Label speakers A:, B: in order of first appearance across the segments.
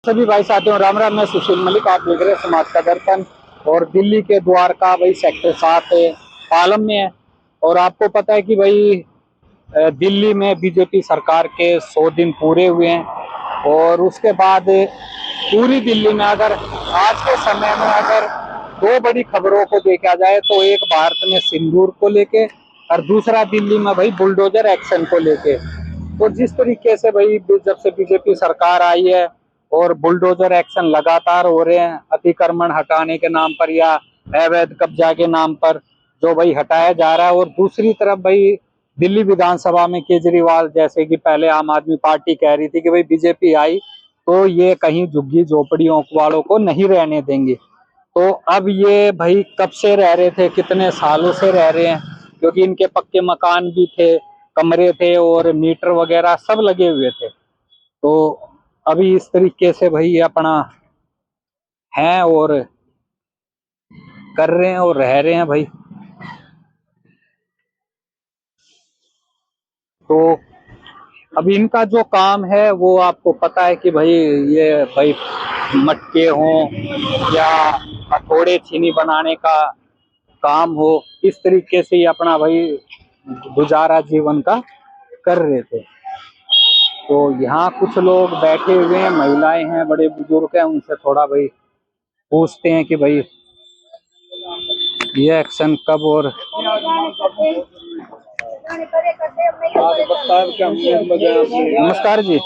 A: सभी भाई साथियों, राम राम। मैं सुशील मलिक, आप देख रहे हैं समाज का दर्पण। और दिल्ली के द्वारका भाई सेक्टर 7 पालम में है। और आपको पता है कि भाई दिल्ली में बीजेपी सरकार के 100 दिन पूरे हुए हैं। और उसके बाद पूरी दिल्ली में अगर आज के समय में अगर दो बड़ी खबरों को देखा जाए तो एक भारत में सिंदूर को लेके और दूसरा दिल्ली में भाई बुलडोजर एक्शन को लेके। तो जिस तरीके से भाई जब से बीजेपी सरकार आई है और बुलडोजर एक्शन लगातार हो रहे हैं अतिक्रमण हटाने के नाम पर या अवैध कब्जा के नाम पर, जो भाई हटाया जा रहा है। और दूसरी तरफ भाई दिल्ली विधानसभा में केजरीवाल, जैसे कि पहले आम आदमी पार्टी कह रही थी कि भाई बीजेपी आई तो ये कहीं झुग्गी झोपड़ियों वालों को नहीं रहने देंगे, तो अब ये भाई कब से रह रहे थे, कितने सालों से रह रहे हैं, क्योंकि इनके पक्के मकान भी थे, कमरे थे और मीटर वगैरह सब लगे हुए थे। तो अभी इस तरीके से भाई अपना है और कर रहे हैं और रह रहे हैं भाई। तो अब इनका जो काम है वो आपको पता है कि भाई ये भाई मटके हों या हथौड़े चीनी बनाने का काम हो, इस तरीके से ही अपना भाई गुजारा जीवन का कर रहे थे। तो यहाँ कुछ लोग बैठे हुए हैं, महिलाएं हैं, बड़े बुजुर्ग हैं, उनसे थोड़ा भाई पूछते हैं कि भाई ये एक्शन कब और नमस्कार जी।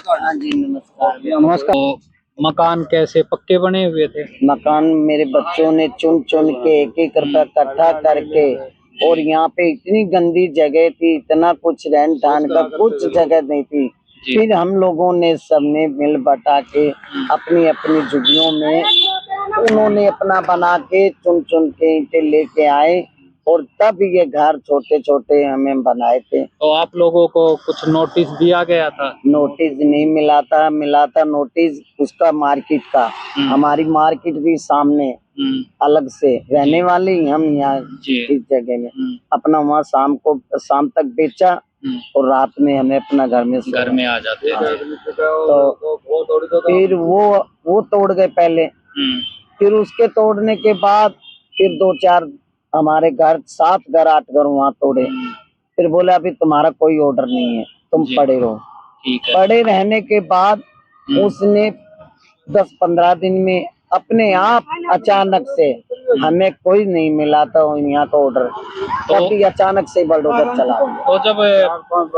B: हाँ जी नमस्कार।
A: नमस्कार। तो मकान कैसे पक्के बने हुए थे?
B: मकान मेरे बच्चों ने चुन चुन के एक एक रुपया इकट्ठा करके, और यहाँ पे इतनी गंदी जगह थी, इतना कुछ रहन सहन का कुछ जगह नहीं थी। फिर हम लोगों ने सबने मिल बटा के अपनी अपनी झुग्गियों में उन्होंने अपना बना के चुन चुन के ईंटें लेके आए, और तब ये घर छोटे छोटे हमें बनाए थे।
A: तो आप लोगों को कुछ नोटिस दिया गया था?
B: नोटिस नहीं मिला था नोटिस उसका मार्केट का। हमारी मार्केट भी सामने अलग से, रहने वाले ही हम यहाँ इस जगह में अपना वहाँ शाम तक बेचा और रात में हमें अपना घर में
A: आ जाते।
B: तो फिर वो तोड़ गए पहले। फिर उसके तोड़ने के बाद फिर 2-4 हमारे घर 7 घर 8 घर वहाँ तोड़े। फिर बोले अभी तुम्हारा कोई ऑर्डर नहीं है, तुम पड़े रहो। पड़े रहने के बाद उसने 10-15 दिन में अपने आप अचानक से, हमें कोई नहीं मिला था यहाँ का ऑर्डर, तभी अचानक से बुलडोजर चला।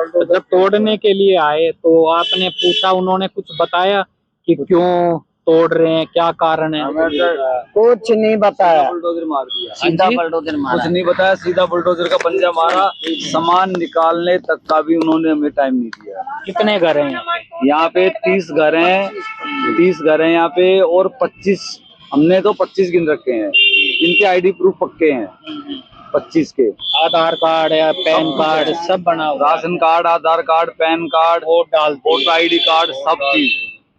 A: तो जब तोड़ने के लिए आए तो आपने पूछा, उन्होंने कुछ बताया कि क्यों तोड़ रहे हैं, क्या कारण है?
B: कुछ नहीं बताया,
C: बुलडोजर मार दिया,
B: सीधा बुलडोजर मारा।
C: कुछ नहीं बताया, सीधा बुलडोजर का पंजा मारा। सामान निकालने तक का भी उन्होंने हमें टाइम नहीं दिया।
A: कितने घर हैं
C: यहाँ पे? 30 घर हैं, 30 घर हैं यहाँ पे। और 25 हमने तो 25 गिन रखे हैं, इनके आईडी प्रूफ पक्के हैं 25 के।
A: आधार कार्ड या पैन कार्ड सब बना हुआ,
C: ration card, Aadhaar card, PAN card, voter ID card, सब चीज।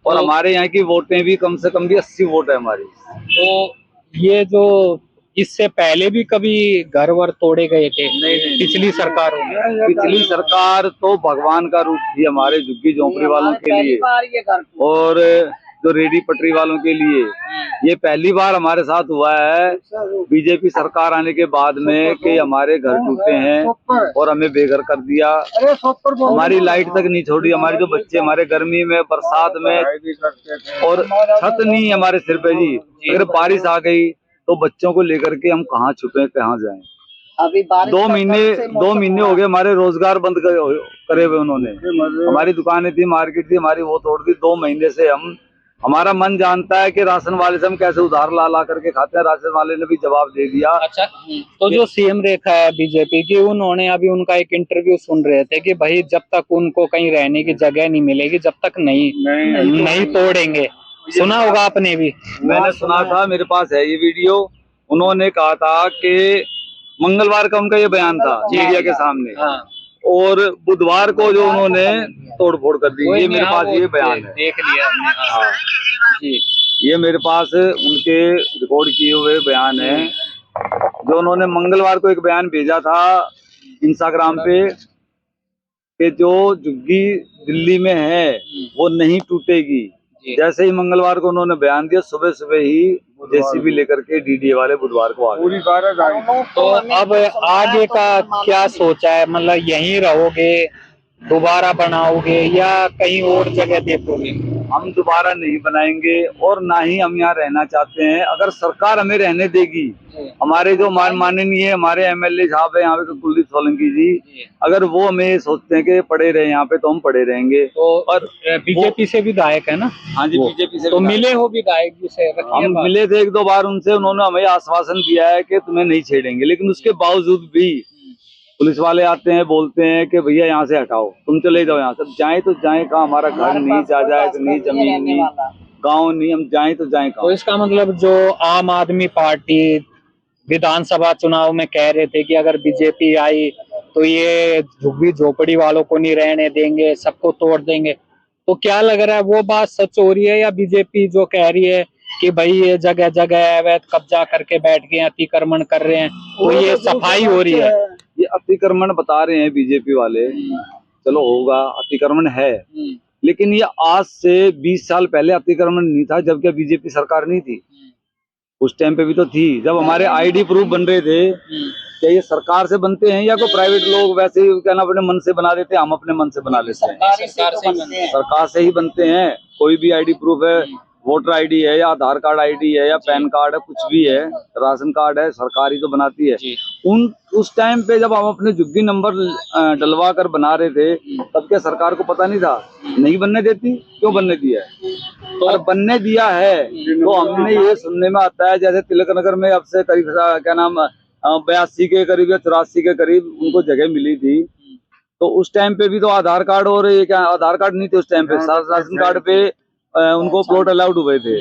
C: और हमारे यहाँ की वोटें भी कम से कम भी 80 वोट है हमारी।
A: तो ये जो इससे पहले भी कभी घर वर तोड़े गए थे?
C: नहीं।
A: पिछली सरकारों में?
C: पिछली सरकार तो भगवान का रूप थी हमारे झुग्गी झोंपड़ी वालों के लिए और जो रेडी पटरी वालों के लिए। ये पहली बार हमारे साथ हुआ है बीजेपी सरकार आने के बाद में कि हमारे घर टूटे हैं और हमें बेघर कर दिया। हमारी लाइट तक नहीं छोड़ी, हमारे जो बच्चे हमारे गर्मी में बरसात में, और छत नहीं हमारे सिर पे जी। अगर बारिश आ गई तो बच्चों को लेकर के हम कहाँ छुपे, कहाँ जाएं?
B: अभी
C: 2 महीने हो गए हमारे रोजगार बंद करे हुए उन्होंने। हमारी दुकानें थी, मार्केट थी हमारी, वो तोड़ दी। 2 महीने से हमारा मन जानता है कि राशन वाले से हम कैसे उधार ला करके खाते हैं। राशन वाले ने भी जवाब दे दिया।
A: अच्छा, तो जो सीएम रेखा है बीजेपी की, उन्होंने अभी उनका एक इंटरव्यू सुन रहे थे कि भाई जब तक उनको कहीं रहने की जगह नहीं मिलेगी जब तक नहीं तोड़ेंगे। सुना होगा आपने भी?
C: मैंने सुना था, मेरे पास है ये वीडियो। उन्होंने कहा था कि मंगलवार का उनका ये बयान था मीडिया के सामने, और बुधवार को जो उन्होंने तोड़ फोड़ कर दी। ये मेरे पास ये बयान है,
A: देख लिया हमने।
C: जी, ये मेरे पास उनके रिकॉर्ड किए हुए बयान है। जो उन्होंने मंगलवार को एक बयान भेजा था इंस्टाग्राम पे कि जो झुग्गी दिल्ली में है वो नहीं टूटेगी, जैसे ही मंगलवार को उन्होंने बयान दिया, सुबह सुबह ही जेसीबी लेकर के डीडीए वाले बुधवार को आ गए।
A: तो अब आगे का क्या सोचा है, मतलब यहीं रहोगे, दोबारा बनाओगे या कहीं और जगह देखोगे?
C: हम दोबारा नहीं बनाएंगे और ना ही हम यहाँ रहना चाहते हैं। अगर सरकार हमें रहने देगी, हमारे जो माननीय हमारे एमएलए साहब है यहाँ पे कुलदीप सोलंकी जी, अगर वो हमें सोचते हैं कि पड़े रहे यहाँ पे, तो हम पड़े रहेंगे।
A: तो और बीजेपी से विधायक है ना?
C: हाँ जी, बीजेपी से
A: तो मिले हो विधायक जी से?
C: हम मिले थे 1-2 बार उनसे, उन्होंने हमें आश्वासन दिया है कि तुम्हें नहीं छेड़ेंगे, लेकिन उसके बावजूद भी पुलिस वाले आते हैं, बोलते हैं कि भैया यहाँ से हटाओ, तुम चले जाओ यहाँ से। जाए तो जाए कहाँ, हमारा घर नहीं, जायदाद नहीं, जमीन नहीं, गांव नहीं, हम जाए तो जाए कहाँ?
A: तो इसका मतलब जो आम आदमी पार्टी विधानसभा चुनाव में कह रहे थे कि अगर बीजेपी आई तो ये झुग्गी झोपड़ी वालों को नहीं रहने देंगे, सबको तोड़ देंगे, तो क्या लग रहा है वो बात सच हो रही है या बीजेपी जो कह रही है कि भाई ये जगह जगह अवैध कब्जा करके बैठ गए, अतिक्रमण कर रहे हैं, तो ये सफाई हो रही है?
C: ये अतिक्रमण बता रहे हैं बीजेपी वाले, चलो होगा, अतिक्रमण है, लेकिन ये आज से 20 साल पहले अतिक्रमण नहीं था, जबकि बीजेपी सरकार नहीं थी। उस टाइम पे भी तो थी, जब हमारे आईडी प्रूफ बन रहे थे। क्या ये सरकार से बनते हैं या कोई प्राइवेट लोग वैसे ही क्या ना अपने मन से बना देते हैं? हम अपने मन से बना लेते हैं। सरकार से ही बनते हैं। कोई भी आईडी प्रूफ है, वोटर आईडी है या आधार कार्ड आईडी है या पैन कार्ड है, कुछ भी है, राशन कार्ड है, सरकार ही तो बनाती है। उस टाइम पे जब हम अपने झुग्गी नंबर डलवा कर बना रहे थे, तब क्या सरकार को पता नहीं था? नहीं बनने देती, क्यों बनने दिया है? तो अगर बनने दिया है तो हमने ये सुनने में आता है जैसे तिलक नगर में अब से करीब क्या नाम 82 के करीब या 84 के करीब उनको जगह मिली थी, तो उस टाइम पे भी तो आधार कार्ड और ये क्या आधार कार्ड नहीं थे उस टाइम पे, राशन कार्ड पे उनको प्लॉट अलाउड हुए थे।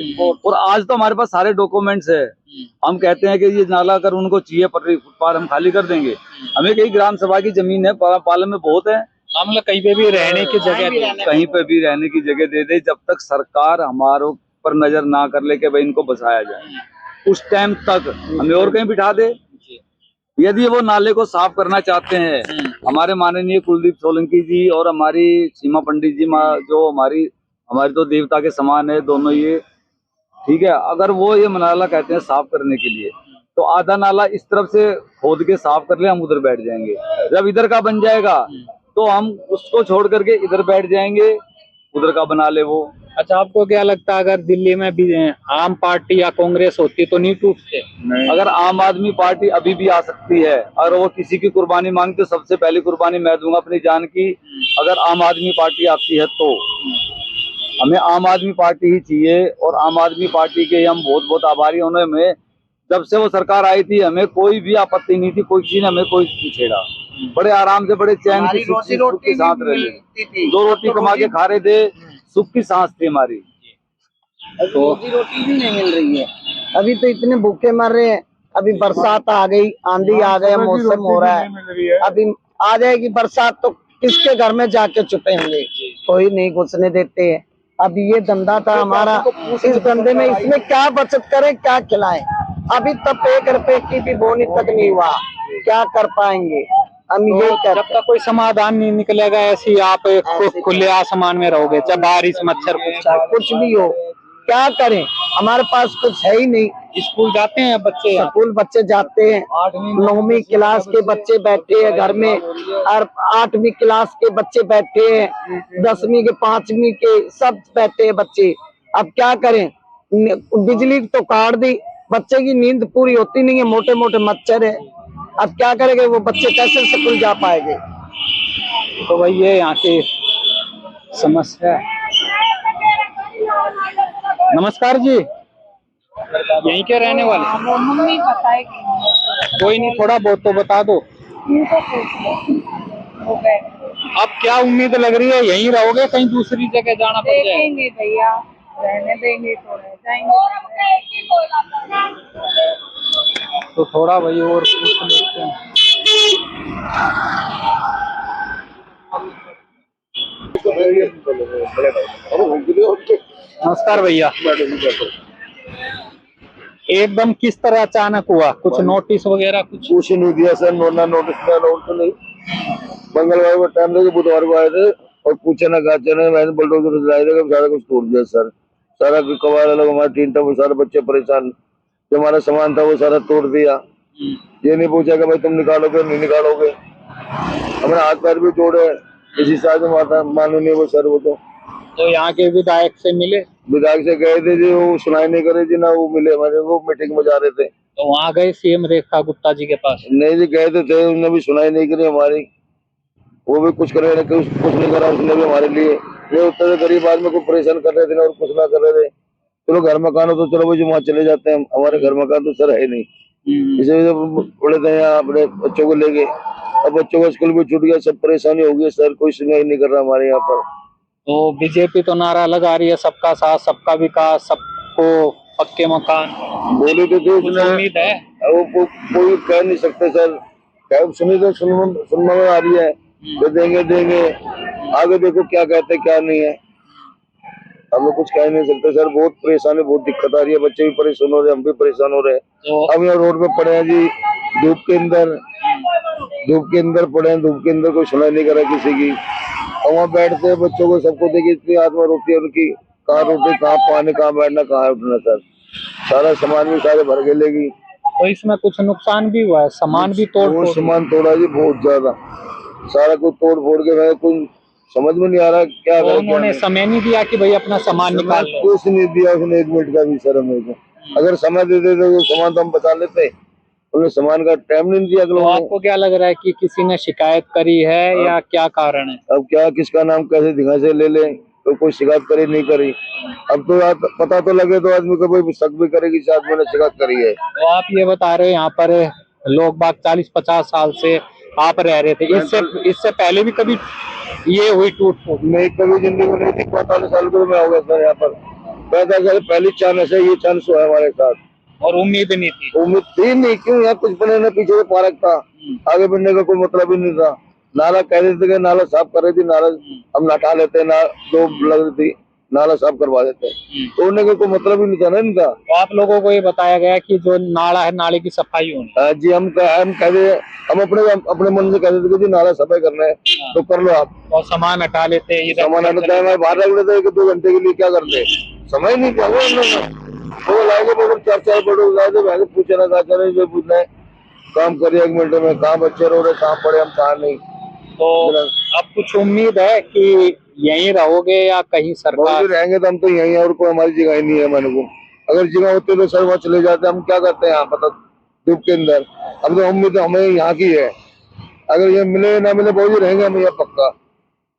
C: और आज तो हमारे पास सारे डॉक्यूमेंट्स है। हम कहते हैं कि ये नाला अगर उनको चाहिए फुटपाथ हम खाली कर देंगे। हमें कहीं ग्राम सभा की जमीन है, पालम में बहुत है,
A: हम लोग कहीं पे भी रहने की जगह
C: कहीं पे भी रहने की जगह दे दे, जब तक सरकार हमारों पर नजर ना कर ले कि भाई इनको बसाया जाए, उस टाइम तक हमें और कहीं बिठा दे। यदि वो नाले को साफ करना चाहते हैं, हमारे माननीय कुलदीप सोलंकी जी और हमारी सीमा पंडित जी जो हमारी तो देवता के समान है दोनों ये, ठीक है, अगर वो ये नाला कहते हैं साफ करने के लिए, तो आधा नाला इस तरफ से खोद के साफ कर ले, हम उधर बैठ जाएंगे। जब इधर का बन जाएगा तो हम उसको छोड़ करके इधर बैठ जाएंगे, उधर का बना ले वो।
A: अच्छा, आपको क्या लगता है अगर दिल्ली में भी आम पार्टी या कांग्रेस होती तो नहीं टूटते?
C: अगर आम आदमी पार्टी अभी भी आ सकती है, अगर वो किसी की कुर्बानी मांगती, तो सबसे पहली कुर्बानी मैं दूंगा अपनी जान की। अगर आम आदमी पार्टी आती है तो हमें आम आदमी पार्टी ही चाहिए, और आम आदमी पार्टी के हम बहुत बहुत आभारी। उन्होंने जब से वो सरकार आई थी हमें कोई भी आपत्ति नहीं थी, कोई चीज हमें कोई नहीं छेड़ा, बड़े आराम से बड़े चैन की सुख के साथ रहे, 2 रोटी कमा के खा रहे थे, सुख की सांस थी हमारी।
B: तो रोटी भी नहीं मिल रही है, अभी तो इतने भूखे मर रहे हैं। अभी बरसात आ गई, आंधी आ गया, मौसम हो रहा है, अभी आ जाएगी बरसात तो किसके घर में जाके छुपेंगे? कोई नहीं घुसने देते हैं। अभी ये धंधा था हमारा, इस धंधे में इसमें क्या बचत करें, क्या खिलाएं? अभी तक 1 रुपए की भी बोनी तक नहीं हुआ, क्या कर पाएंगे हम? ये
A: जब तक कोई समाधान नहीं निकलेगा ऐसी आप खुले आसमान में रहोगे, चाहे बारिश मच्छर
B: कुछ भी हो, क्या करें? हमारे पास कुछ है ही नहीं।
A: स्कूल जाते हैं बच्चे?
B: स्कूल बच्चे जाते हैं, 9वीं क्लास के बच्चे बैठे हैं घर में, और 8वीं क्लास के बच्चे बैठे हैं, 10वीं के 5वीं के सब बैठे हैं बच्चे। अब क्या करें? बिजली तो काट दी, बच्चे की नींद पूरी होती नहीं है, मोटे मोटे मच्छर है। अब क्या करेंगे? वो बच्चे कैसे स्कूल जा पाएंगे?
A: तो भाई ये यहाँ की समस्या है। नमस्कार जी, यहीं के रहने वाले?
D: मम्मी बताए
A: कोई नहीं, थोड़ा बहुत तो बता दो। अब क्या उम्मीद लग रही है, यहीं रहोगे, कहीं दूसरी जगह जाना पड़ जाएगा?
D: देखेंगे भैया, रहने देंगे तो रह जाएंगे।
A: तो थोड़ा भाई और पूछ लेते हैं। नमस्कार भैया, एकदम किस तरह अचानक हुआ? कुछ नोटिस वगैरह
E: कुछ नहीं दिया सर, नोटिस तो नहीं। मंगलवार को टाइम लेके बुधवार को आए थे और पूछे ना गाचे ने, मैंने बुलडोजर चलाए थे, सारा कुछ तोड़ दिया सर। सारा कबाड़ अलग, हमारा टीन था, वो सारे बच्चे परेशान। जो हमारा सामान था वो सारा तोड़ दिया। ये नहीं पूछा कि भाई तुम निकालोगे नहीं निकालोगे। हमारे हाथ पैर भी तोड़े। इसी साल में माता माननीय वो सर, वो
A: तो यहाँ के विधायक से मिले?
E: विधायक से गए थे जी, वो सुनाई नहीं करे जी, ना वो मिले हमारे को, मीटिंग में जा रहे थे।
A: तो वहाँ गए सीएम रेखा गुप्ता जी के पास?
E: नहीं जी, गए तो थे, उन्होंने भी सुनाई नहीं करी हमारी। वो भी कुछ करे कुछ नहीं करा उसने भी हमारे लिए। ये उतने गरीब आदमी को परेशान कर रहे थे ना, और कुछ ना कर रहे थे। चलो घर मकान हो तो चलो भाई वहाँ चले जाते हैं, हमारे घर मकान तो सर है नहीं। इसे उड़े थे यहाँ अपने बच्चों को लेके। अब बच्चों का स्कूल भी छूट गया, सब परेशानी हो गई सर, कोई सुनाई नहीं कर रहा हमारे यहाँ पर।
A: तो बीजेपी तो नारा लगा रही है सबका साथ सबका विकास, सबको पक्के मकान।
E: बोली तो थी
A: कुछ
E: उसने,
A: उम्मीद है?
E: वो कोई कह नहीं सकते सर। क्या सुनी तो सुनने में आ रही है, जो देंगे देंगे, आगे देखो क्या कहते क्या नहीं है। हम लोग कुछ कह नहीं सकते सर, बहुत परेशानी, बहुत दिक्कत आ रही है, बच्चे भी परेशान हो रहे हैं, हम भी परेशान हो रहे हैं।
A: तो
E: हम यहाँ रोड पे पड़े हैं जी, धूप के अंदर, धूप के अंदर पड़े हैं, धूप के अंदर कोई सुनाई नहीं करा किसी की। और वहाँ बैठते हैं बच्चों को सबको देखिए, इतनी आत्मा रोती है उनकी, कहाँ रोटी, कहाँ पानी, कहाँ बैठना, कहाँ उठना सर। सारा सामान भी सारे भर के लेगी।
A: तो इसमें कुछ नुकसान भी हुआ है, सामान भी तोड़
E: बहुत
A: फोड़?
E: सामान तोड़ा जी, बहुत ज्यादा, सारा कुछ तोड़ फोड़ के गए। कुछ समझ में नहीं आ रहा क्या
A: तो
E: करें।
A: उन्होंने समय नहीं दिया कि भाई अपना सामान निकाल लो?
E: कुछ नहीं दिया उसने, 1 मिनट का भी सर हमें को। अगर समय दे देते तो सामान तो हम बचा लेते, उन्हें सामान का टाइम नहीं दिया।
A: तो आपको क्या लग रहा है कि किसी ने शिकायत करी है या क्या कारण है?
E: अब क्या किसका नाम कैसे दिखा से ले ले, तो कोई शिकायत करी नहीं करी। अब तो पता तो लगे तो आदमी को कोई शक भी करेगी इस आदमी ने शिकायत करी है।
A: तो आप ये बता रहे हैं यहाँ पर लोग बाग 40-50 साल से आप रह रहे थे, इससे पहले भी कभी ये हुई टूट फूट?
E: नहीं, कभी जिंदगी में नहीं थी। 45 साल को मैं हो गया सर यहाँ पर। 45 साल पहली चांस है, ये चांस हुआ है हमारे साथ।
A: और उम्मीद नहीं थी?
E: उम्मीद थी नहीं, क्यों, यहाँ कुछ बने ना, पीछे पार्क था, आगे बढ़ने का कोई मतलब ही नहीं था। नाला कह रहे थे कि नाला साफ कर रही थी, नाला हम हटा लेते ना, दो लग रही थी, नाला साफ करवा देते, तोड़ने का कोई मतलब ही नहीं था ना इनका।
A: तो आप लोगों को ये बताया गया कि जो नाला है नाले की सफाई होनी?
E: हाँ जी, हम कह रहे, हम अपने मन से कह देते कि जी नाला सफाई करना है तो कर लो आप।
A: और सामान हटा लेते हैं,
E: सामान हटाता है, बाहर रख लेते हैं 1-2 घंटे के लिए, क्या करते, समय नहीं दिया वो लाएंगे। मगर 4-4 बड़े लाए थे, पूछे ना क्या करे, जो पूछना है काम करिए 1 मिनट में, कहाँ बच्चे रो रहे, कहाँ पड़े हम, कहाँ नहीं।
A: तो अब कुछ उम्मीद है कि यहीं रहोगे या कहीं सरकार?
E: रहेंगे तो हम तो यहीं हैं, और कोई हमारी जगह ही नहीं है। मैंने को अगर जगह होती तो सर वहाँ चले जाते, हम क्या करते हैं यहाँ पता धूप के अंदर। अब तो उम्मीद तो हमें यहाँ की है, अगर ये मिले ना मिले बहुत ही रहेंगे हम यहाँ पक्का।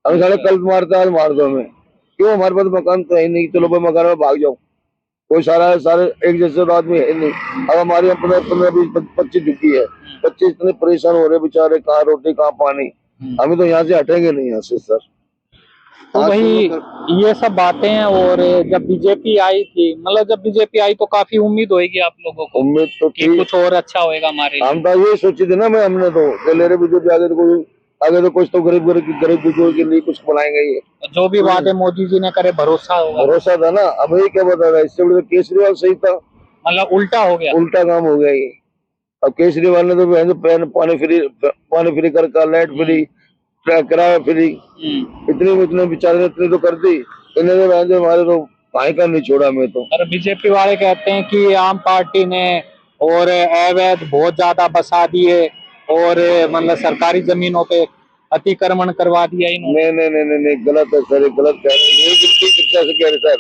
E: हम सारे कल मारते आज मार दो हमें, क्यों, हमारे पास मकान तो है नहीं। चलो भाई मकान में भाग जाओ, कोई सारे एक जैसे तो आदमी है नहीं। अब हमारी 15-20-25 झुकी है, बच्चे इतने परेशान हो रहे बेचारे, कहाँ रोटी कहाँ पानी। हमें तो यहाँ से हटेंगे नहीं यहाँ से सर।
A: तो भाई ये सब बातें हैं। और जब बीजेपी आई थी, मतलब जब बीजेपी आई तो काफी उम्मीद होगी आप लोगों को
E: उम्मीद तो
A: कि
E: थी,
A: कुछ और अच्छा होएगा हमारे लिए।
E: हम तो ये सोची थी ना मैं, हमने तो ले रहे बीजेपी आगे तो कुछ तो गरीब बुजुर्ग के लिए कुछ बनाएंगे। ये
A: जो भी वादे मोदी जी ने करे भरोसा होगा।
E: भरोसा था ना। अब ये क्या बता रहा है, इससे बड़े केजरीवाल सही था,
A: मतलब उल्टा हो गया,
E: उल्टा काम हो गया ये। अब केजरीवाल ने तो पानी फ्री कर, लाइट फ्री, किराया फ्री, इतने बेचारे ने इतनी तो कर दी। इन्हें तो हमारे तो भाई का नहीं छोड़ा मैं तो।
A: और बीजेपी वाले कहते हैं कि आम पार्टी ने और अवैध बहुत ज्यादा बसा दिए और मतलब सरकारी जमीनों पे अतिक्रमण करवा दिया इन्होंने।
E: नहीं, गलत है सर, गलत कह रहे हैं। कितनी शिक्षा से कह रहे सर,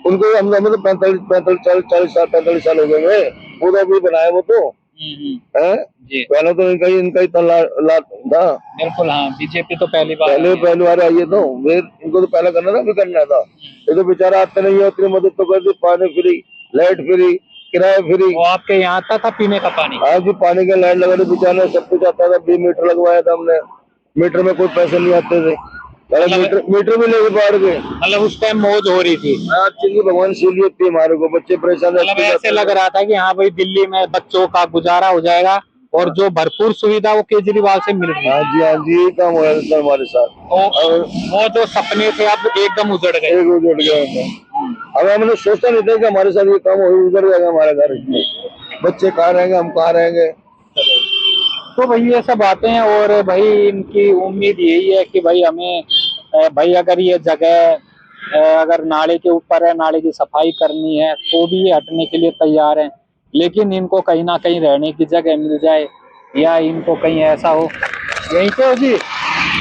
E: उनको हमें तो 45 साल हो गए, वो तो अभी बनाए वो तो है। पहले तो इनका ही था।
A: बिल्कुल हाँ, बीजेपी तो पहली
E: बार आई है, तो इनको तो पहला करना था, अभी करना था। ये तो बेचारा आते नहीं है, उतनी मदद तो कर दी, पानी फ्री, लाइट फ्री, किराया फ्री।
A: वो आपके यहाँ आता था पीने का पानी?
E: हाँ जी, पानी का लाइन लगा दी, बेचारा सब कुछ आता था। 20 मीटर लगवाया था हमने, मीटर में कोई पैसे नहीं आते थे, मीटर भी लेके बाहर गए।
A: मतलब उस टाइम मौज हो रही थी।
E: भगवान सीलियत थी हमारे को, बच्चे परेशान।
A: मतलब ऐसे लग रहा था कि हाँ भाई दिल्ली में बच्चों का गुजारा हो जाएगा और जो भरपूर सुविधा वो केजरीवाल से मिल रही है।
E: हाँ जी, ये काम हुआ था हमारे साथ।
A: और वो जो सपने थे अब एकदम उजड़ गए।
E: अब हमने सोचा नहीं था कि हमारे साथ ये काम उजड़ जाएगा हमारा घर। बच्चे कहाँ रहेंगे, हम कहाँ रहेंगे।
A: तो भाई ये सब बातें हैं। और भाई इनकी उम्मीद यही है कि भाई हमें भाई अगर ये जगह अगर नाले के ऊपर है, नाले की सफाई करनी है तो भी ये हटने के लिए तैयार हैं। लेकिन इनको कहीं ना कहीं रहने की जगह मिल जाए या इनको कहीं ऐसा हो। यहीं पे हो जी,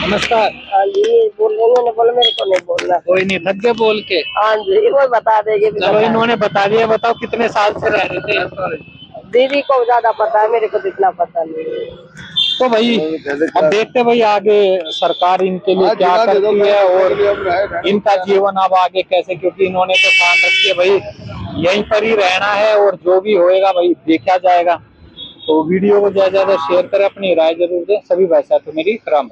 A: नमस्कार।
B: हाँ जी, बोलेंगे ना, बोले मेरे को नहीं बोलना।
A: कोई नहीं, थक गए बोल के?
B: हाँ जी, वो बता देंगे।
A: चलो, इन्होंने बता दिया। बताओ कितने साल से रह रहे थे?
B: दीदी को ज्यादा पता है, मेरे को इतना पता नहीं।
A: तो भाई अब देखते भाई आगे सरकार इनके लिए क्या करती है और इनका जीवन अब आगे कैसे, क्योंकि इन्होंने तो ठान रखी है भाई यहीं पर ही रहना है और जो भी होएगा भाई देखा जाएगा। तो वीडियो को ज्यादा से ज्यादा शेयर करें, अपनी राय जरूर दें। सभी भाई साहब मेरी राम।